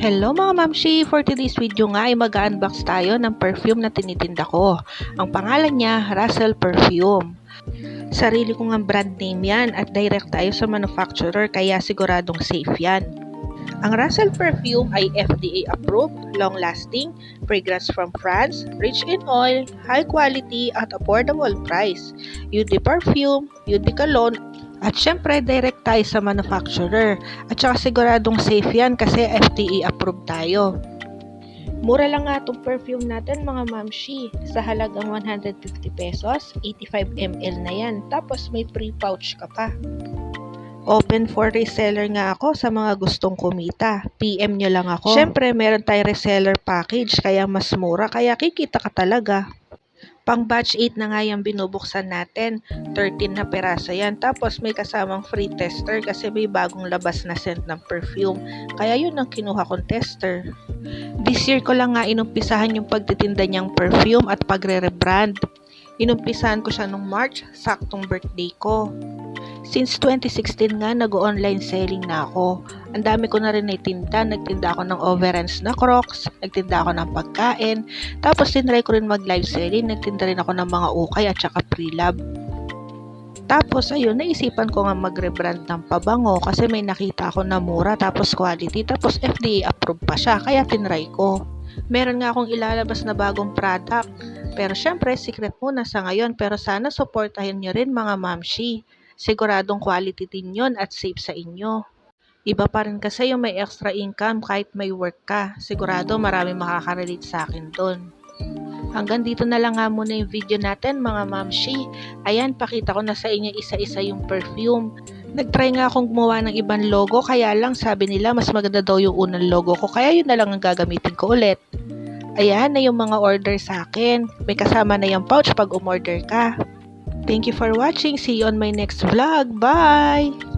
Hello mga mamshi! For today's video nga ay mag-unbox tayo ng perfume na tinitinda ko. Ang pangalan niya, Russell Perfume. Sarili ko nga brand name yan at direct tayo sa manufacturer kaya siguradong safe yan. Ang Russell Perfume ay FDA approved, long-lasting, fragrance from France, rich in oil, high quality at affordable price. Eau de perfume, eau de cologne, at syempre, direct tayo sa manufacturer. At saka siguradong safe yan kasi FDA approved tayo. Mura lang nga itong perfume natin mga mamshi. Sa halagang 150 pesos, 85 ml na yan. Tapos may free pouch ka pa. Open for reseller nga ako sa mga gustong kumita. PM nyo lang ako. Syempre, meron tayong reseller package kaya mas mura. Kaya kikita ka talaga. Pang batch 8 na nga yung binubuksan natin. 13 na peraso yan. Tapos may kasamang free tester kasi may bagong labas na scent ng perfume. Kaya yun ang kinuha kong tester. This year ko lang nga inumpisahan yung pagtitinda niyang perfume at pagre-rebrand. Inumpisahan ko siya nung March, saktong birthday ko. Since 2016 nga, nag-online selling na ako. Ang dami ko na rin naitinda. Nagtinda ako ng overruns na Crocs, nagtinda ako ng pagkain, tapos tinry ko rin mag-live selling, nagtinda rin ako ng mga ukay at saka pre-lab. Tapos ayun, naisipan ko nga mag-rebrand ng pabango kasi may nakita ako na mura, tapos quality, tapos FDA approved pa siya, kaya tinry ko. Meron nga akong ilalabas na bagong product, pero syempre secret muna sa ngayon, pero sana supportahin nyo rin mga mamshi. Siguradong quality din yun at safe sa inyo. Iba pa rin kasi yung may extra income kahit may work ka. Sigurado marami makaka-relate sa akin doon. Hanggang dito na lang nga muna yung video natin mga mamshi. Ayan, pakita ko na sa inyo isa-isa yung perfume. Nag-try nga akong gumawa ng ibang logo kaya lang sabi nila mas maganda daw yung unang logo ko. Kaya yun na lang ang gagamitin ko ulit. Ayan na yung mga order sa akin. May kasama na yung pouch pag umorder ka. Thank you for watching. See you on my next vlog. Bye!